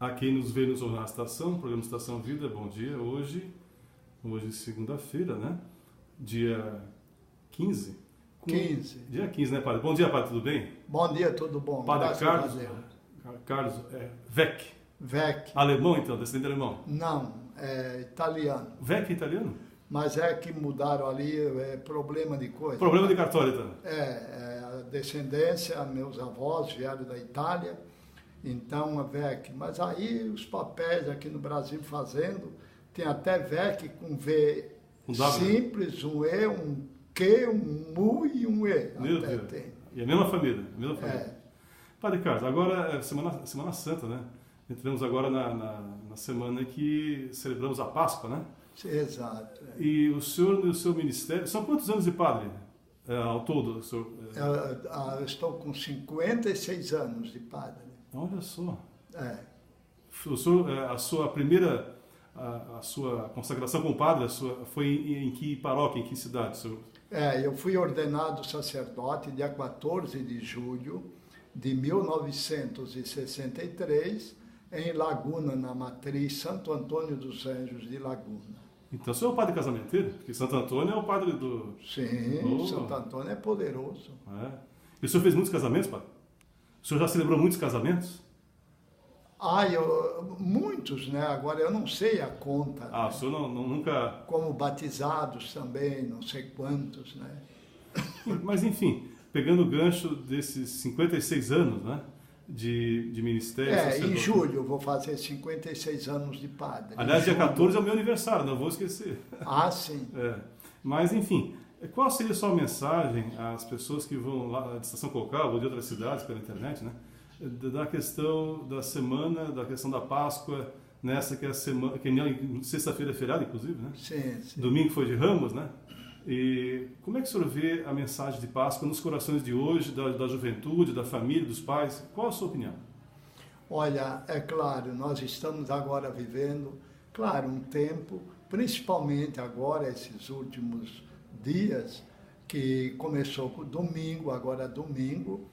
A quem nos vê no Jornal Estação, programa Estação Vida, bom dia. Hoje segunda-feira, né? Dia 15. 15. Dia 15, né, padre? Bom dia, padre, tudo bem? Bom dia, tudo bom. Padre Carlos Vec. Vec. Alemão, então, descendente alemão? Não, é italiano. Vec é italiano? Mas é que mudaram ali, problema de coisa. Problema de cartório, então? A descendência, meus avós vieram da Itália, então a Vec. Mas aí os papéis aqui no Brasil fazendo, tem até Vec com V simples, um E, um Q, um U e um E. Meu Deus. Tem. E a mesma família, Padre Carlos, agora é Semana Santa, né? Entramos agora na semana que celebramos a Páscoa, né? Exato. E o senhor e o seu ministério... São quantos anos de padre ao todo? Senhor, Eu estou com 56 anos de padre. Olha só. O senhor, a sua primeira... A sua consagração como padre foi em que paróquia, em que cidade, senhor? Eu fui ordenado sacerdote dia 14 de julho de 1963, em Laguna, na matriz Santo Antônio dos Anjos de Laguna. Então, o senhor é o padre casamenteiro? Porque Santo Antônio é o padre do... Sim, Santo Antônio é poderoso. E o senhor fez muitos casamentos, padre? O senhor já celebrou muitos casamentos? Muitos, né? Agora eu não sei a conta. Né? O senhor nunca... Como batizados também, não sei quantos, né? Mas, enfim, pegando o gancho desses 56 anos, né? De ministério. Em julho eu vou fazer 56 anos de padre. Aliás, dia 14 é o meu aniversário, não vou esquecer. Sim. Mas, enfim, qual seria a sua mensagem às pessoas que vão lá de Estação Cocal ou de outras cidades pela internet, né? Da questão da semana, da questão da Páscoa, nessa que é a semana, que sexta-feira é feriado, inclusive, né? Sim. Domingo foi de Ramos, né? E como é que o senhor vê a mensagem de Páscoa nos corações de hoje, da juventude, da família, dos pais? Qual a sua opinião? Olha, é claro, nós estamos agora vivendo, um tempo, principalmente agora, esses últimos dias, que começou com domingo, agora domingo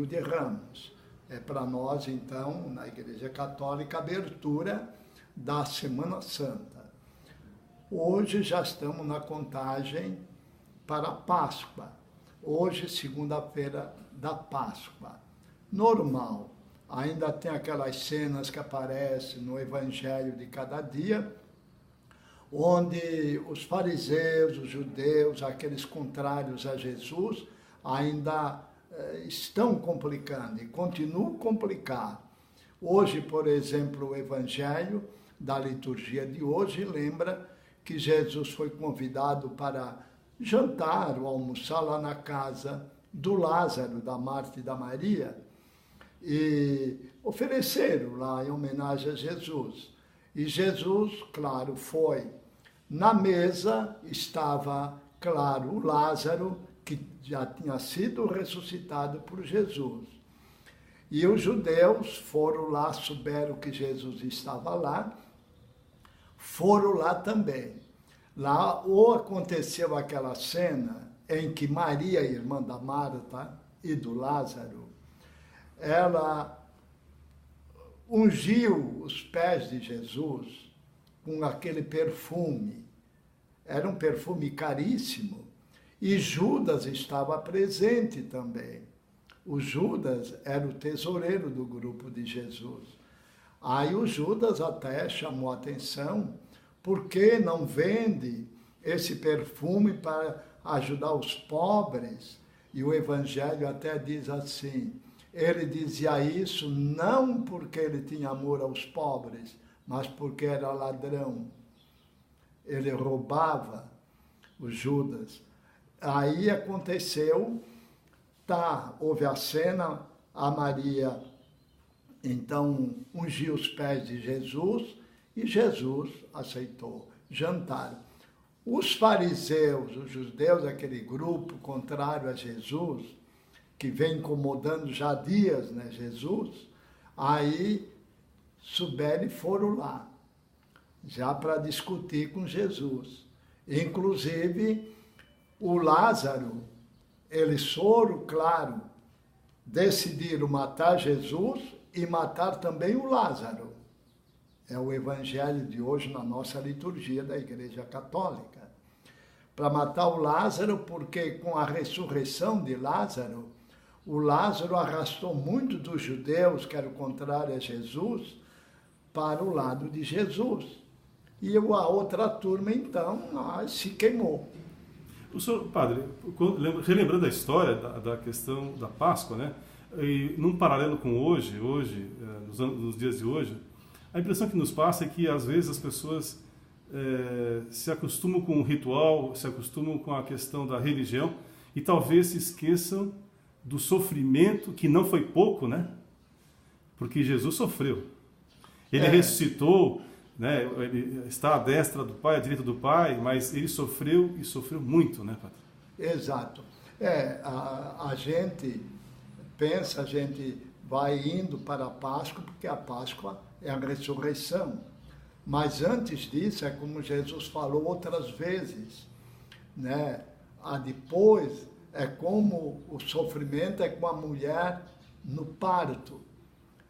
de Ramos. É para nós, então, na Igreja Católica, a abertura da Semana Santa. Hoje já estamos na contagem para a Páscoa. Hoje, segunda-feira da Páscoa. Normal. Ainda tem aquelas cenas que aparecem no Evangelho de cada dia, onde os fariseus, os judeus, aqueles contrários a Jesus, ainda estão complicando e continuam a complicar. Hoje, por exemplo, o Evangelho da liturgia de hoje lembra que Jesus foi convidado para jantar ou almoçar lá na casa do Lázaro, da Marta e da Maria, e ofereceram lá em homenagem a Jesus. E Jesus, claro, foi. Na mesa estava, claro, o Lázaro, que já tinha sido ressuscitado por Jesus. E os judeus foram lá, souberam que Jesus estava lá, foram lá também. Lá ou aconteceu aquela cena em que Maria, irmã da Marta e do Lázaro, ela ungiu os pés de Jesus com aquele perfume. Era um perfume caríssimo. E Judas estava presente também. O Judas era o tesoureiro do grupo de Jesus. Aí o Judas até chamou a atenção, por que não vende esse perfume para ajudar os pobres? E o Evangelho até diz assim, ele dizia isso não porque ele tinha amor aos pobres, mas porque era ladrão. Ele roubava, o Judas. Aí aconteceu, houve a cena, a Maria, então, ungiu os pés de Jesus e Jesus aceitou jantar. Os fariseus, os judeus, aquele grupo contrário a Jesus, que vem incomodando já há dias, né, Jesus, aí souberam e foram lá, já para discutir com Jesus. Inclusive, o Lázaro, eles foram, claro, decidiram matar Jesus e matar também o Lázaro. É o evangelho de hoje na nossa liturgia da Igreja Católica. Para matar o Lázaro, porque com a ressurreição de Lázaro, o Lázaro arrastou muito dos judeus, que era o contrário a Jesus, para o lado de Jesus. E a outra turma, então, se queimou. O senhor, padre, relembrando a história da questão da Páscoa, né? E num paralelo com hoje, nos dias de hoje, a impressão que nos passa é que, às vezes, as pessoas se acostumam com o ritual, se acostumam com a questão da religião e talvez se esqueçam do sofrimento, que não foi pouco, né? Porque Jesus sofreu. Ele ressuscitou, né? Ele está à destra do Pai, à direita do Pai, mas ele sofreu e sofreu muito, né, padre? Exato. A gente pensa, a gente vai indo para a Páscoa, porque a Páscoa é a ressurreição. Mas antes disso, é como Jesus falou outras vezes, né? Depois, é como o sofrimento é com a mulher no parto.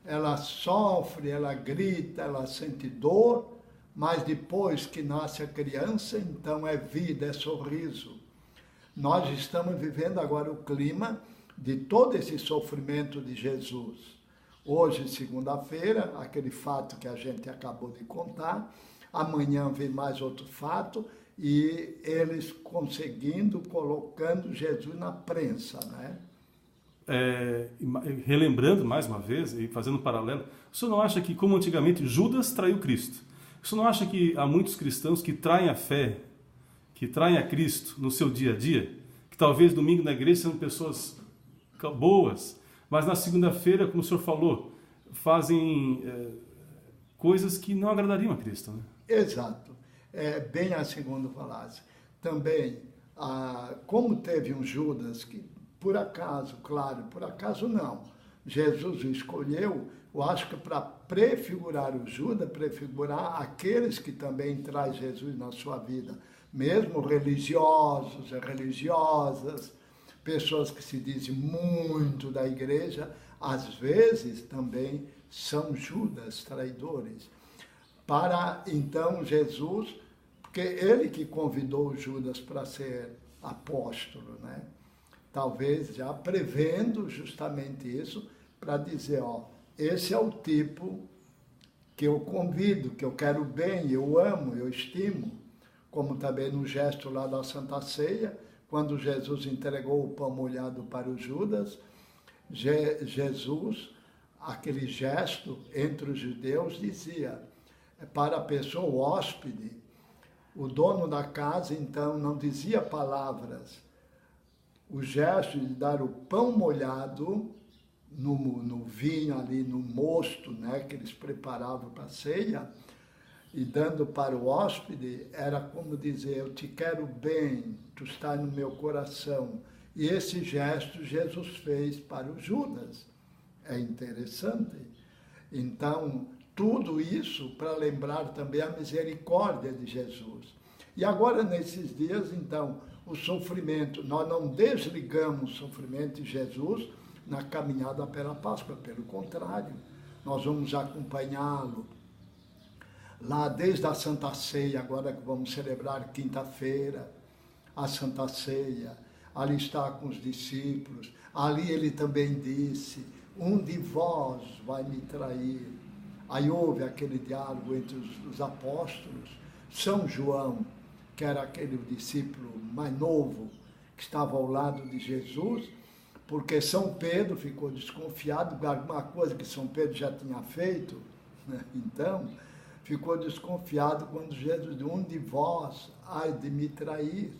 Ela sofre, ela grita, ela sente dor, mas depois que nasce a criança, então é vida, é sorriso. Nós estamos vivendo agora o clima de todo esse sofrimento de Jesus. Hoje, segunda-feira, aquele fato que a gente acabou de contar, amanhã vem mais outro fato, e eles colocando Jesus na prensa, né? Relembrando mais uma vez, e fazendo um paralelo, o senhor não acha que, como antigamente, Judas traiu Cristo? O senhor não acha que há muitos cristãos que traem a fé, que traem a Cristo no seu dia a dia? Que talvez domingo na igreja sejam pessoas boas, mas na segunda-feira, como o senhor falou, fazem coisas que não agradariam a Cristo, né? Exato. Bem assim quando falasse. Também, como teve um Judas que, por acaso, claro, por acaso não, Jesus o escolheu, eu acho que para prefigurar o Judas, prefigurar aqueles que também traz Jesus na sua vida, mesmo religiosos e religiosas, pessoas que se dizem muito da igreja, às vezes também são Judas traidores. Para então Jesus, porque ele que convidou Judas para ser apóstolo, né? Talvez já prevendo justamente isso, para dizer, esse é o tipo que eu convido, que eu quero bem, eu amo, eu estimo, como também no gesto lá da Santa Ceia, quando Jesus entregou o pão molhado para o Judas, Jesus, aquele gesto entre os judeus, dizia, para a pessoa, o hóspede, o dono da casa, então, não dizia palavras. O gesto de dar o pão molhado no vinho ali, no mosto, né, que eles preparavam para a ceia, e dando para o hóspede, era como dizer, eu te quero bem, tu estás no meu coração. E esse gesto Jesus fez para o Judas. É interessante. Então, tudo isso para lembrar também a misericórdia de Jesus. E agora, nesses dias, então, o sofrimento, nós não desligamos o sofrimento de Jesus na caminhada pela Páscoa, pelo contrário, nós vamos acompanhá-lo lá desde a Santa Ceia, agora que vamos celebrar quinta-feira, a Santa Ceia, ali está com os discípulos, ali ele também disse, um de vós vai me trair. Aí houve aquele diálogo entre os apóstolos, São João, que era aquele discípulo mais novo, que estava ao lado de Jesus, porque São Pedro ficou desconfiado de alguma coisa que São Pedro já tinha feito, né? Então, ficou desconfiado quando Jesus disse, um de vós há de me trair.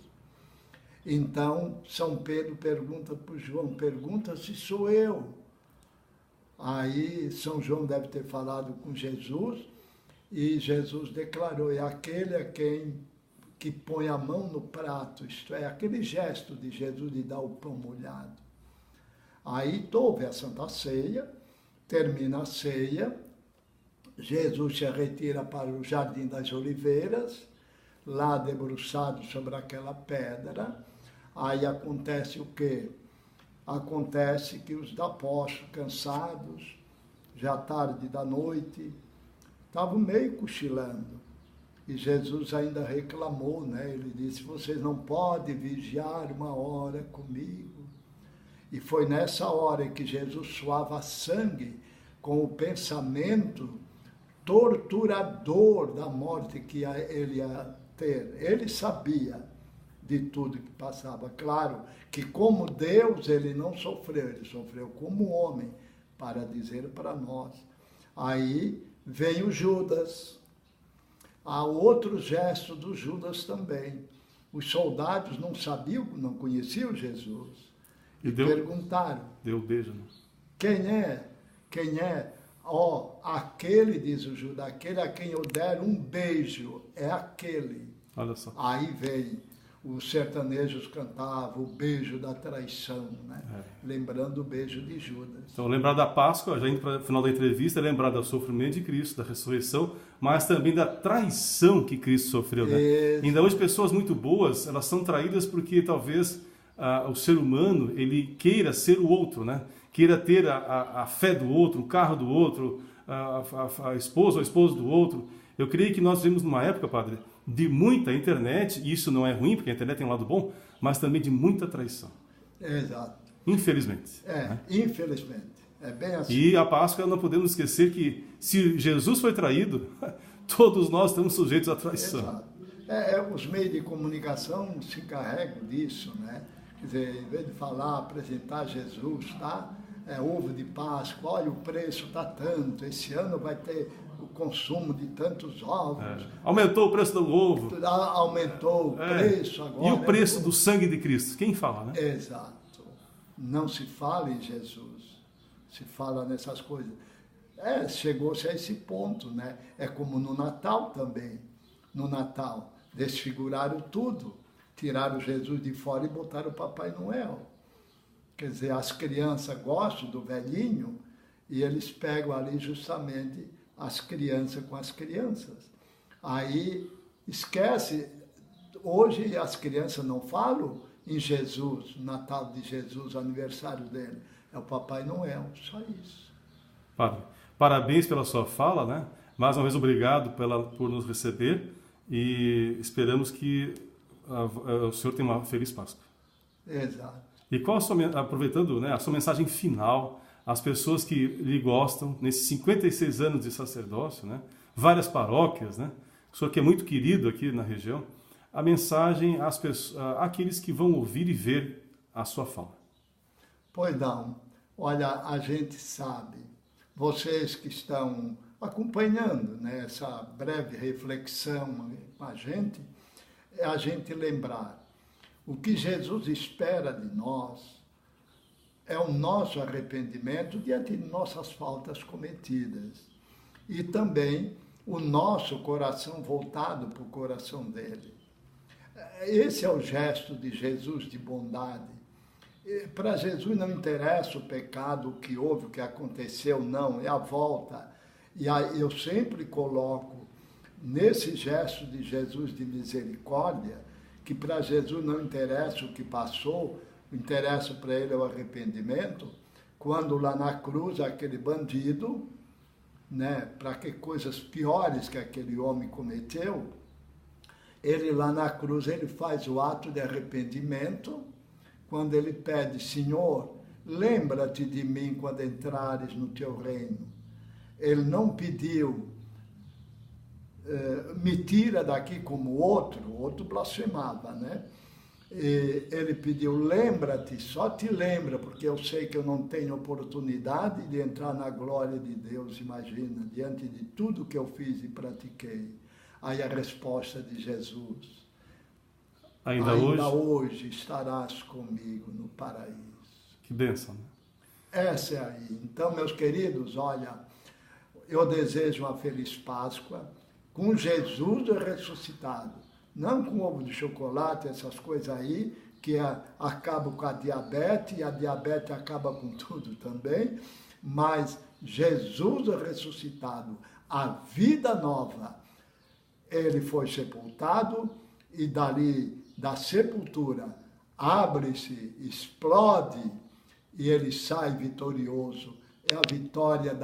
Então, São Pedro pergunta para o João, pergunta se sou eu. Aí, São João deve ter falado com Jesus, e Jesus declarou, é aquele a quem que põe a mão no prato, isto é, aquele gesto de Jesus de dar o pão molhado. Aí houve a Santa Ceia, termina a ceia, Jesus se retira para o Jardim das Oliveiras, lá debruçado sobre aquela pedra. Aí acontece o quê? Acontece que os apóstolos, cansados, já tarde da noite, estavam meio cochilando. E Jesus ainda reclamou, né? Ele disse, vocês não podem vigiar 1 hora comigo. E foi nessa hora que Jesus suava sangue com o pensamento torturador da morte que ele ia ter. Ele sabia de tudo que passava. Claro que como Deus ele não sofreu, ele sofreu como homem, para dizer para nós. Aí vem o Judas. Há outro gesto do Judas também. Os soldados não sabiam, não conheciam Jesus. E perguntaram. Deu um beijo, né? Quem é? Quem é? Ó, aquele, diz o Judas, aquele a quem eu der um beijo, é aquele. Olha só. Aí vem, os sertanejos cantavam o beijo da traição, né? Lembrando o beijo de Judas. Então, lembrar da Páscoa, já indo para o final da entrevista, lembrar do sofrimento de Cristo, da ressurreição, mas também da traição que Cristo sofreu, né? Ainda hoje, pessoas muito boas, elas são traídas porque talvez o ser humano, ele queira ser o outro, né? Queira ter a fé do outro, o carro do outro, a esposa ou a esposa do outro. Eu creio que nós vivemos numa época, padre, de muita internet, e isso não é ruim, porque a internet tem um lado bom, mas também de muita traição. Exato. Infelizmente. Infelizmente. É bem assim. E a Páscoa, não podemos esquecer que se Jesus foi traído, todos nós estamos sujeitos à traição. Exato. Os meios de comunicação se encarregam disso, né? Quer dizer, em vez de falar, apresentar Jesus, tá? Ovo de Páscoa, olha, o preço está tanto, esse ano vai ter o consumo de tantos ovos. Aumentou o preço do ovo. Aumentou o preço agora. E o preço do sangue de Cristo? Quem fala, né? Exato. Não se fala em Jesus, se fala nessas coisas. Chegou-se a esse ponto, né? É como no Natal também. No Natal, desfiguraram tudo. Tiraram Jesus de fora e botaram o Papai Noel. Quer dizer, as crianças gostam do velhinho e eles pegam ali justamente as crianças com as crianças. Aí esquece, hoje as crianças não falam em Jesus, Natal de Jesus, aniversário dele. É o Papai Noel, só isso. Padre, parabéns pela sua fala, né? Mais uma vez, obrigado por nos receber e esperamos que o senhor tenha uma feliz Páscoa. Exato. E qual aproveitando, né, a sua mensagem final às pessoas que lhe gostam, nesses 56 anos de sacerdócio, né, várias paróquias, né, o senhor que é muito querido aqui na região, a mensagem àqueles que vão ouvir e ver a sua fala. Pois não. Olha, a gente sabe, vocês que estão acompanhando, né, essa breve reflexão com a gente, é a gente lembrar o que Jesus espera de nós é o nosso arrependimento diante de nossas faltas cometidas e também o nosso coração voltado para o coração dele. Esse é o gesto de Jesus de bondade. Para Jesus não interessa o pecado, o que houve, o que aconteceu, não, é a volta. E aí eu sempre coloco nesse gesto de Jesus de misericórdia, que para Jesus não interessa o que passou, interessa para ele o arrependimento, quando lá na cruz aquele bandido, né, para que coisas piores que aquele homem cometeu, ele lá na cruz ele faz o ato de arrependimento, quando ele pede, Senhor, lembra-te de mim quando entrares no teu reino. Ele não pediu, me tira daqui como o outro blasfemava, né? E ele pediu, lembra-te, só te lembra, porque eu sei que eu não tenho oportunidade de entrar na glória de Deus, imagina, diante de tudo que eu fiz e pratiquei. Aí a resposta de Jesus, ainda hoje estarás comigo no paraíso. Que bênção, né? Essa é aí. Então, meus queridos, olha, eu desejo uma feliz Páscoa, com Jesus ressuscitado, não com ovo de chocolate, essas coisas aí, que acabam com a diabetes, e a diabetes acaba com tudo também, mas Jesus ressuscitado, a vida nova, ele foi sepultado, e dali, da sepultura, abre-se, explode, e ele sai vitorioso. É a vitória da